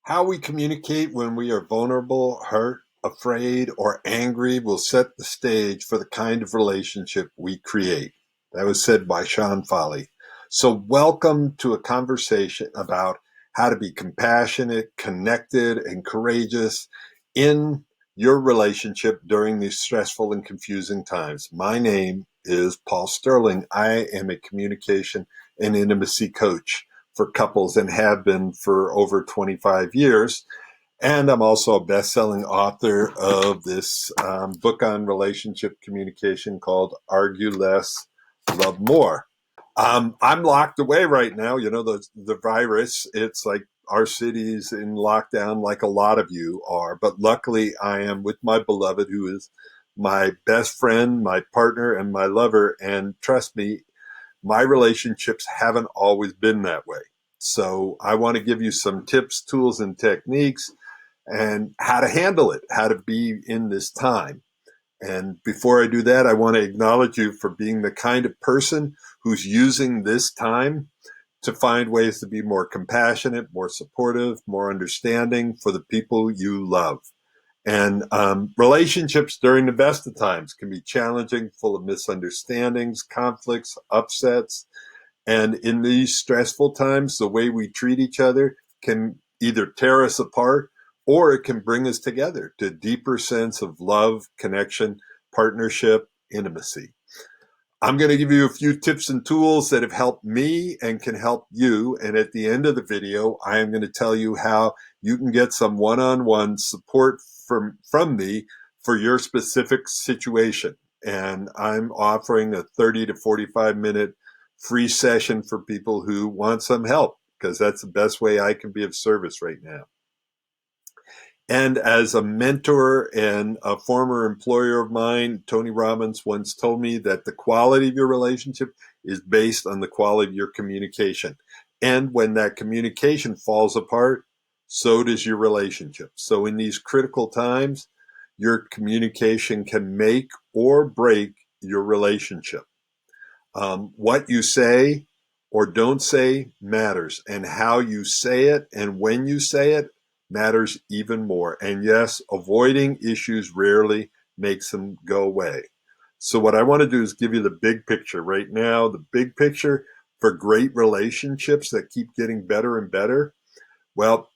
How we communicate when we are vulnerable, hurt, afraid, or angry will set the stage for the kind of relationship we create. That was said by Folley. So, welcome to a conversation about how to be compassionate, connected, and courageous in your relationship during these stressful and confusing times. My name is Paul Sterling. I am a communication and intimacy coach for couples and have been for over 25 years. And I'm also a best-selling author of this book on relationship communication called Argue Less, Love More. I'm locked away right now. You know, the virus, it's like our city's in lockdown like a lot of you are. But luckily, I am with my beloved, who is my best friend, my partner, and my lover. And trust me, my relationships haven't always been that way. So I want to give you some tips, tools, and techniques and how to handle it, how to be in this time. And before I do that, I want to acknowledge you for being the kind of person who's using this time to find ways to be more compassionate, more supportive, more understanding for the people you love. And relationships during the best of times can be challenging, full of misunderstandings, conflicts, upsets. And in these stressful times, the way we treat each other can either tear us apart or it can bring us together to a deeper sense of love, connection, partnership, intimacy. I'm going to give you a few tips and tools that have helped me and can help you. And at the end of the video, I am going to tell you how you can get some one-on-one support from me for your specific situation. And I'm offering a 30 to 45 minute free session for people who want some help, because that's the best way I can be of service right now. And as a mentor and a former employer of mine, Tony Robbins once told me that the quality of your relationship is based on the quality of your communication. And when that communication falls apart, so does your relationship. So in these critical times, your communication can make or break your relationship. What you say or don't say matters, and how you say it and when you say it matters even more. And yes, avoiding issues rarely makes them go away. So what I want to do is give you the big picture right now, the big picture for great relationships that keep getting better and better. Well,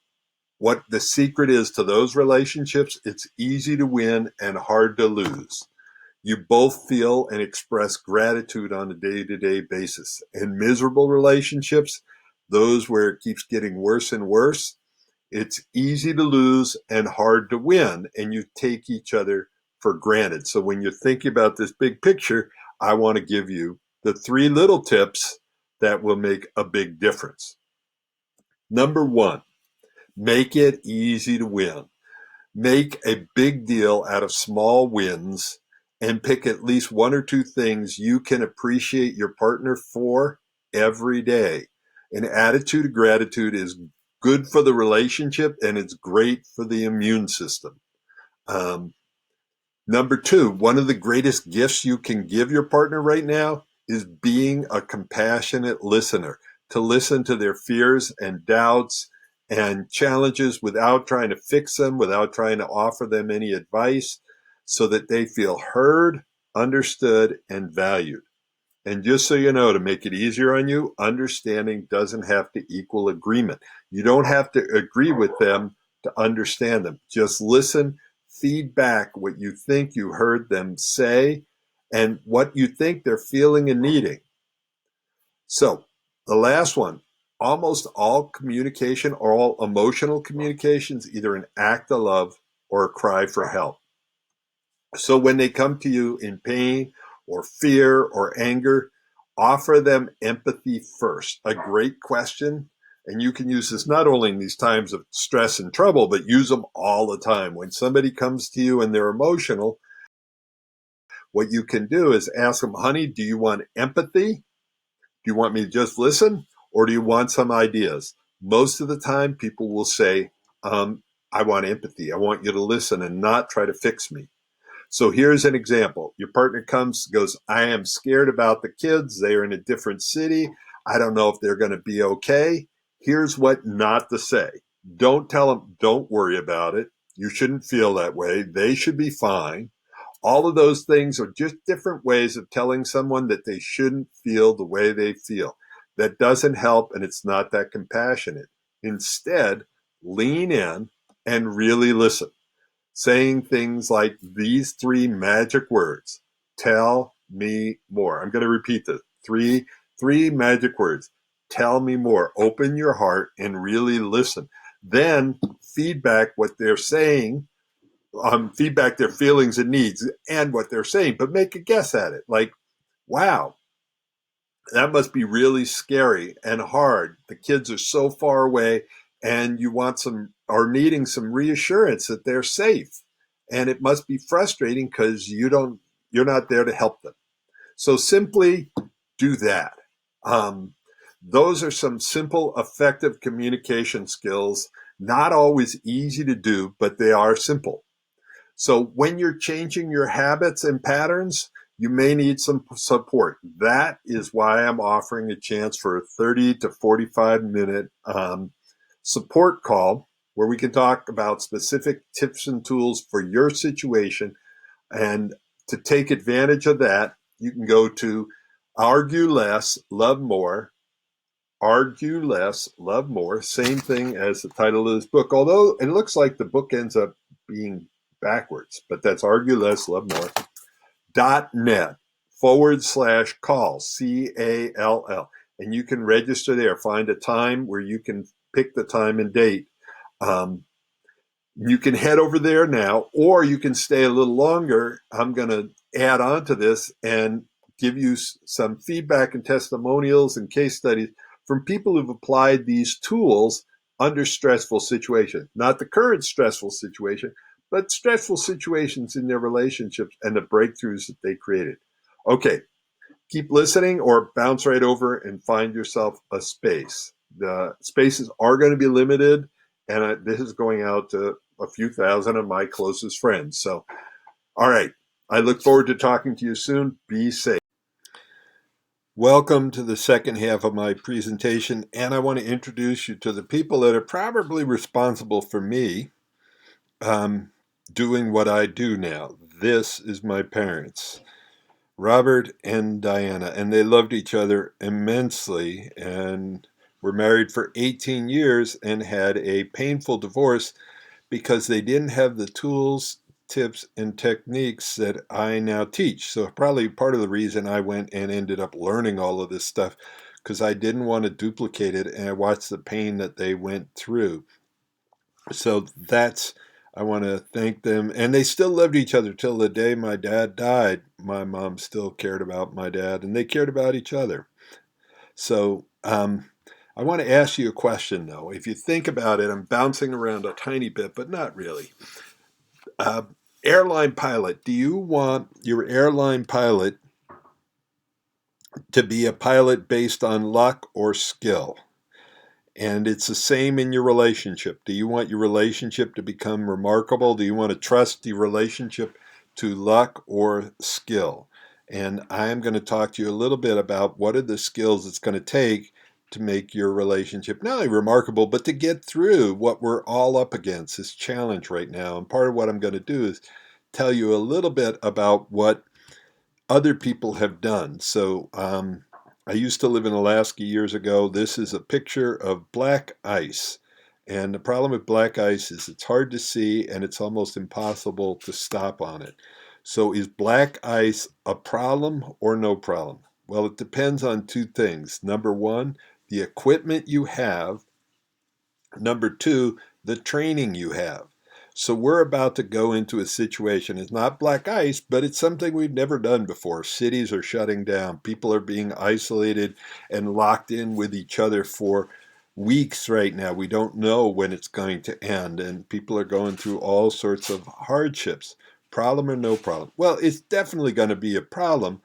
what the secret is to those relationships, it's easy to win and hard to lose. You both feel and express gratitude on a day-to-day basis. In miserable relationships, those where it keeps getting worse and worse, it's easy to lose and hard to win, and you take each other for granted. So when you're thinking about this big picture, I want to give you the 3 little tips that will make a big difference. Number 1, make it easy to win. Make a big deal out of small wins and pick at least 1 or 2 things you can appreciate your partner for every day. An attitude of gratitude is good for the relationship and it's great for the immune system. Number 2, one of the greatest gifts you can give your partner right now is being a compassionate listener, to listen to their fears and doubts and challenges without trying to fix them, without trying to offer them any advice, so that they feel heard, understood, and valued. And just so you know, to make it easier on you, understanding doesn't have to equal agreement. You don't have to agree with them to understand them. Just listen, feedback what you think you heard them say and what you think they're feeling and needing. So the last one, almost all communication or all emotional communication is either an act of love or a cry for help. So when they come to you in pain or fear or anger, offer them empathy first. A great question, and you can use this not only in these times of stress and trouble, but use them all the time. When somebody comes to you and they're emotional, what you can do is ask them, honey, do you want empathy? Do you want me to just listen? Or do you want some ideas? Most of the time, people will say, I want empathy. I want you to listen and not try to fix me. So here's an example. Your partner comes, goes, I am scared about the kids. They are in a different city. I don't know if they're going to be okay. Here's what not to say. Don't tell them, don't worry about it. You shouldn't feel that way. They should be fine. All of those things are just different ways of telling someone that they shouldn't feel the way they feel. That doesn't help, and it's not that compassionate. Instead, lean in and really listen, saying things like these three magic words: tell me more. I'm going to repeat this. Three magic words: tell me more. Open your heart and really listen. Then feedback what they're saying, feedback their feelings and needs and what they're saying, but make a guess at it. Like, wow, that must be really scary and hard. The kids are so far away, and you want some, or needing some reassurance that they're safe. And it must be frustrating because you're not there to help them. So simply do that. Um, those are some simple, effective communication skills. Not always easy to do, but they are simple. So when you're changing your habits and patterns, you may need some support. That is why I'm offering a chance for a 30 to 45-minute support call where we can talk about specific tips and tools for your situation. And to take advantage of that, you can go to Argue Less, Love More. Argue Less, Love More. Same thing as the title of this book, although it looks like the book ends up being backwards, but that's Argue Less, Love More. .net/call, CALL. And you can register there. Find a time where you can pick the time and date. You can head over there now, or you can stay a little longer. I'm going to add on to this and give you some feedback and testimonials and case studies from people who've applied these tools under stressful situations. Not the current stressful situation, but stressful situations in their relationships and the breakthroughs that they created. Okay, keep listening or bounce right over and find yourself a space. The spaces are going to be limited, and this is going out to a few thousand of my closest friends. So, all right, I look forward to talking to you soon. Be safe. Welcome to the second half of my presentation, and I want to introduce you to the people that are probably responsible for me doing what I do now. This is my parents, Robert and Diana, and they loved each other immensely and were married for 18 years and had a painful divorce because they didn't have the tools, tips, and techniques that I now teach. So probably part of the reason I went and ended up learning all of this stuff, because I didn't want to duplicate it, and I watched the pain that they went through. So I want to thank them. And they still loved each other till the day my dad died. My mom still cared about my dad, and they cared about each other. So I want to ask you a question, though. If you think about it, I'm bouncing around a tiny bit, but not really. Airline pilot, do you want your airline pilot to be a pilot based on luck or skill? And it's the same in your relationship. Do you want your relationship to become remarkable? Do you want to trust your relationship to luck or skill? And I'm going to talk to you a little bit about what are the skills it's going to take to make your relationship not only remarkable, but to get through what we're all up against, this challenge right now. And part of what I'm going to do is tell you a little bit about what other people have done. So I used to live in Alaska years ago. This is a picture of black ice. And the problem with black ice is it's hard to see and it's almost impossible to stop on it. So is black ice a problem or no problem? Well, it depends on two things. Number one, the equipment you have. Number two, the training you have. So we're about to go into a situation. It's not black ice, but it's something we've never done before. Cities are shutting down. People are being isolated and locked in with each other for weeks right now. We don't know when it's going to end, and people are going through all sorts of hardships. Problem or no problem? Well, it's definitely going to be a problem,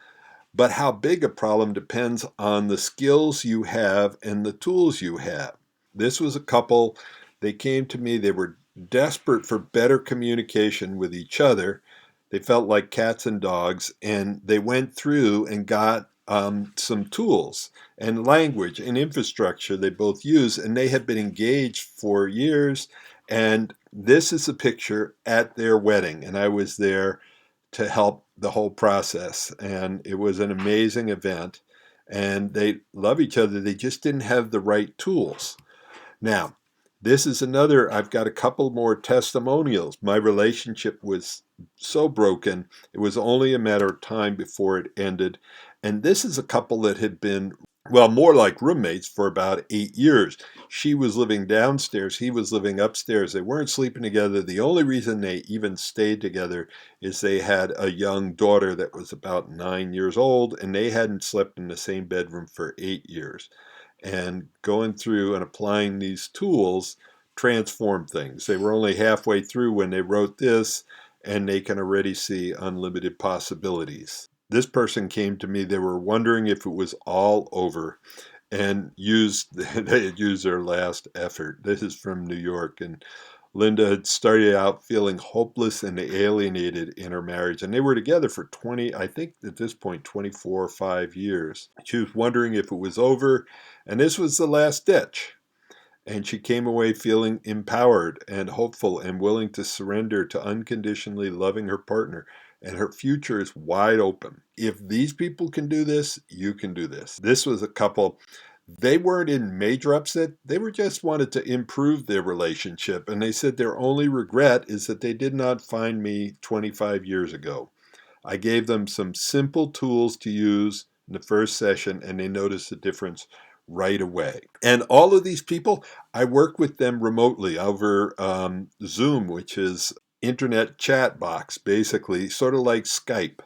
but how big a problem depends on the skills you have and the tools you have. This was a couple, they came to me, they were desperate for better communication with each other. They felt like cats and dogs, and they went through and got some tools and language and infrastructure they both use, and they had been engaged for years. And this is a picture at their wedding, and I was there to help the whole process. And it was an amazing event. And they love each other. They just didn't have the right tools. Now, this is another, I've got a couple more testimonials. My relationship was so broken, it was only a matter of time before it ended. And this is a couple that had been, well, more like roommates for about 8 years. She was living downstairs, he was living upstairs. They weren't sleeping together. The only reason they even stayed together is they had a young daughter that was about 9 years old, and they hadn't slept in the same bedroom for 8 years. And going through and applying these tools transformed things. They were only halfway through when they wrote this, and they can already see unlimited possibilities. This person came to me, they were wondering if it was all over, and they had used their last effort. This is from New York, and Linda had started out feeling hopeless and alienated in her marriage, and they were together for 20, I think at this point, 24 or 5 years. She was wondering if it was over, and this was the last ditch. And she came away feeling empowered and hopeful and willing to surrender to unconditionally loving her partner. And her future is wide open. If these people can do this, you can do this. This was a couple. They weren't in major upset. They were just wanted to improve their relationship. And they said their only regret is that they did not find me 25 years ago. I gave them some simple tools to use in the first session, and they noticed a difference right away. And all of these people, I work with them remotely over Zoom, which is internet chat box, basically, sort of like Skype.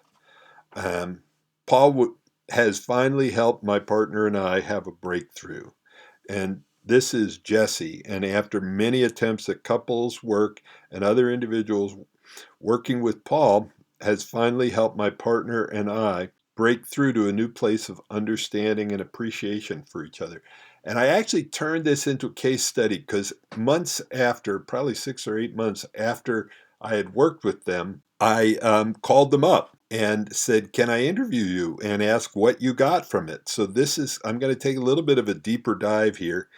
Paul has finally helped my partner and I have a breakthrough. And this is Jesse. And after many attempts at couples work and other individuals, working with Paul has finally helped my partner and I break through to a new place of understanding and appreciation for each other. And I actually turned this into a case study because months after, probably 6 or 8 months after I had worked with them, I called them up and said, can I interview you and ask what you got from it? So I'm going to take a little bit of a deeper dive here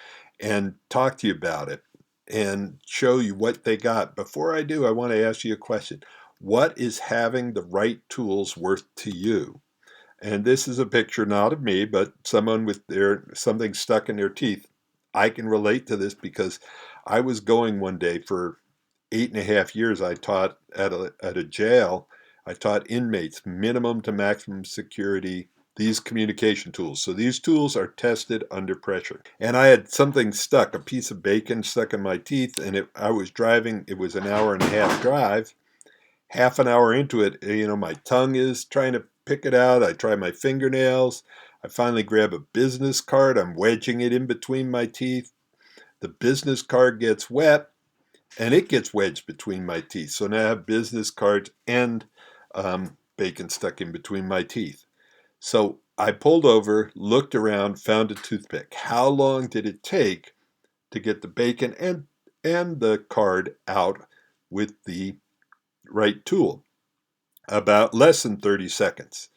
and talk to you about it and show you what they got. Before I do, I want to ask you a question. What is having the right tools worth to you? And this is a picture not of me, but someone with something stuck in their teeth. I can relate to this because I was going one day for 8.5 years. I taught at a jail. I taught inmates minimum to maximum security these communication tools. So these tools are tested under pressure. And I had something stuck, a piece of bacon stuck in my teeth, and I was driving. It was an hour and a half drive. Half an hour into it, my tongue is trying to pick it out. I try my fingernails. I finally grab a business card. I'm wedging it in between my teeth. The business card gets wet, and it gets wedged between my teeth. So now I have business cards and bacon stuck in between my teeth. So I pulled over, looked around, found a toothpick. How long did it take to get the bacon and the card out with the right tool? About less than 30 seconds.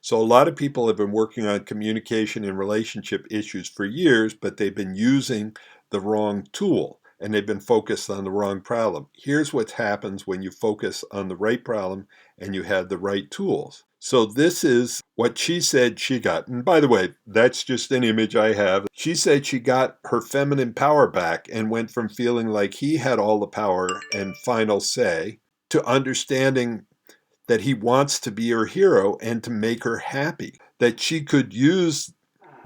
So a lot of people have been working on communication and relationship issues for years, but they've been using the wrong tool and they've been focused on the wrong problem. Here's what happens when you focus on the right problem and you have the right tools. So this is what she said she got. And by the way, that's just an image I have. She said she got her feminine power back and went from feeling like he had all the power and final say to understanding that he wants to be her hero and to make her happy. That she could use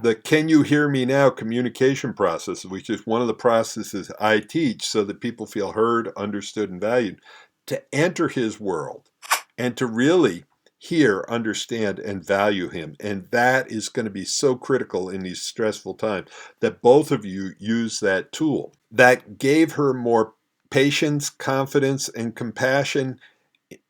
the "Can you hear me now" communication process, which is one of the processes I teach so that people feel heard, understood, and valued, to enter his world and to really hear, understand, and value him. And that is going to be so critical in these stressful times that both of you use that tool. That gave her more patience, confidence, and compassion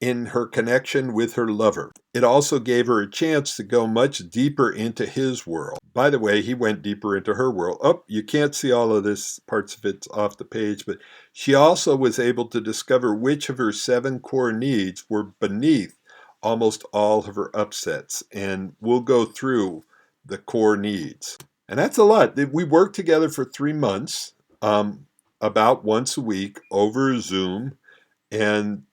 in her connection with her lover. It also gave her a chance to go much deeper into his world. By the way, he went deeper into her world. Oh, you can't see all of this, parts of it's off the page, but she also was able to discover which of her 7 core needs were beneath almost all of her upsets. And we'll go through the core needs. And that's a lot. We worked together for 3 months, about once a week over Zoom. And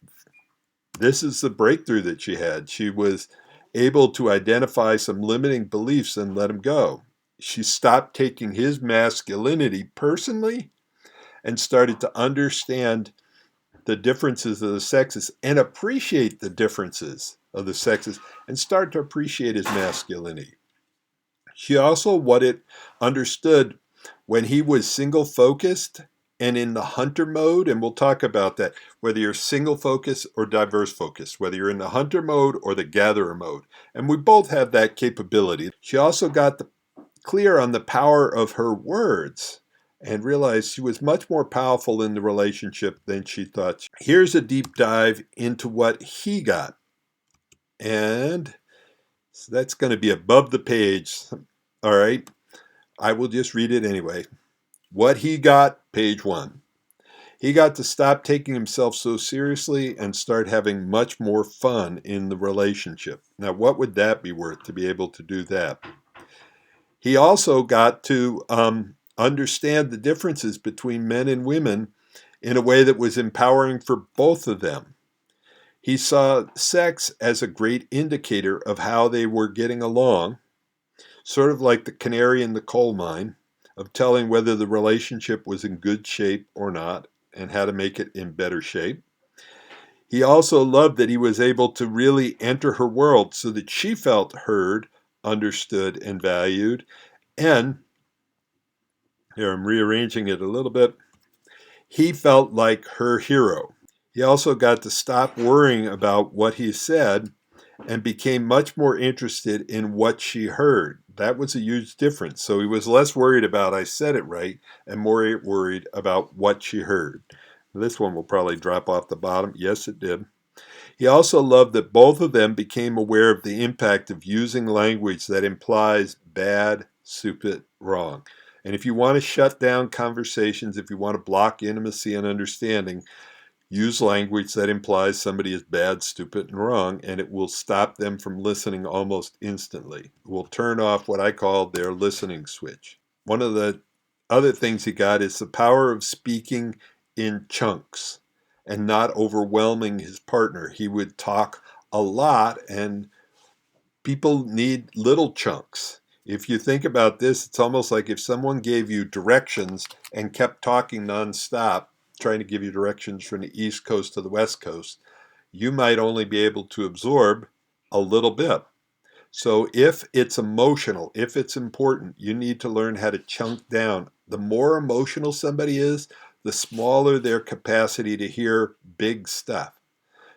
this is the breakthrough that she had. She was able to identify some limiting beliefs and let them go. She stopped taking his masculinity personally and started to understand the differences of the sexes and appreciate the differences of the sexes and start to appreciate his masculinity. She also understood when he was single focused and in the hunter mode, and we'll talk about that, whether you're single focus or diverse focus, whether you're in the hunter mode or the gatherer mode. And we both have that capability. She also got clear on the power of her words and realized she was much more powerful in the relationship than she thought. Here's a deep dive into what he got. And so that's going to be above the page. All right. I will just read it anyway. What he got, page 1. He got to stop taking himself so seriously and start having much more fun in the relationship. Now, what would that be worth to be able to do that? He also got to understand the differences between men and women in a way that was empowering for both of them. He saw sex as a great indicator of how they were getting along, sort of like the canary in the coal mine of telling whether the relationship was in good shape or not and how to make it in better shape. He also loved that he was able to really enter her world so that she felt heard, understood, and valued. And here I'm rearranging it a little bit. He felt like her hero. He also got to stop worrying about what he said and became much more interested in what she heard. That was a huge difference. So he was less worried about I said it right and more worried about what she heard. This one will probably drop off the bottom. Yes, it did. He also loved that both of them became aware of the impact of using language that implies bad, stupid, wrong. And if you want to shut down conversations, if you want to block intimacy and understanding, use language that implies somebody is bad, stupid, and wrong, and it will stop them from listening almost instantly. It will turn off what I call their listening switch. One of the other things he got is the power of speaking in chunks and not overwhelming his partner. He would talk a lot, and people need little chunks. If you think about this, it's almost like if someone gave you directions and kept talking nonstop, trying to give you directions from the East Coast to the West Coast, you might only be able to absorb a little bit. So if it's emotional, if it's important, you need to learn how to chunk down. The more emotional somebody is, the smaller their capacity to hear big stuff.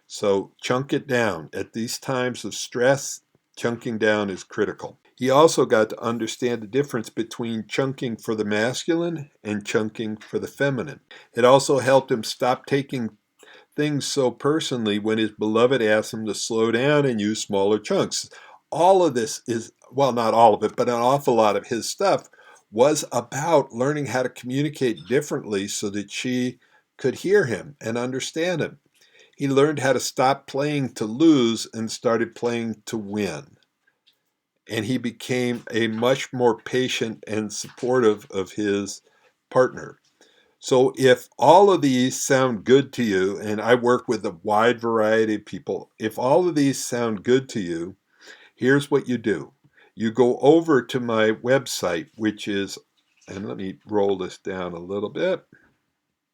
So chunk it down. At these times of stress, chunking down is critical. He also got to understand the difference between chunking for the masculine and chunking for the feminine. It also helped him stop taking things so personally when his beloved asked him to slow down and use smaller chunks. All of this is, well, not all of it, but an awful lot of his stuff was about learning how to communicate differently so that she could hear him and understand him. He learned how to stop playing to lose and started playing to win. And he became a much more patient and supportive of his partner. So if all of these sound good to you, and I work with a wide variety of people, if all of these sound good to you, here's what you do. You go over to my website, which is, and let me roll this down a little bit.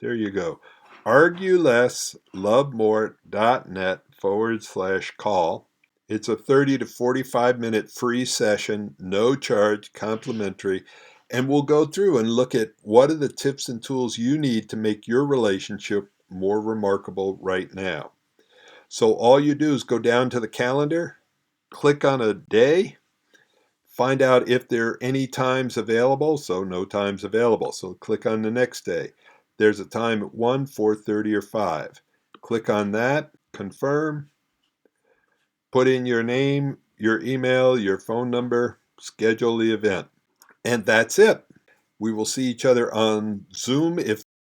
There you go. arguelesslovemore.net/call. It's a 30 to 45 minute free session, no charge, complimentary, and we'll go through and look at what are the tips and tools you need to make your relationship more remarkable right now. So all you do is go down to the calendar, click on a day, find out if there are any times available. So no times available. So click on the next day. There's a time at 1, 4:30, or 5. Click on that, confirm, put in your name, your email, your phone number, schedule the event. And that's it. We will see each other on Zoom if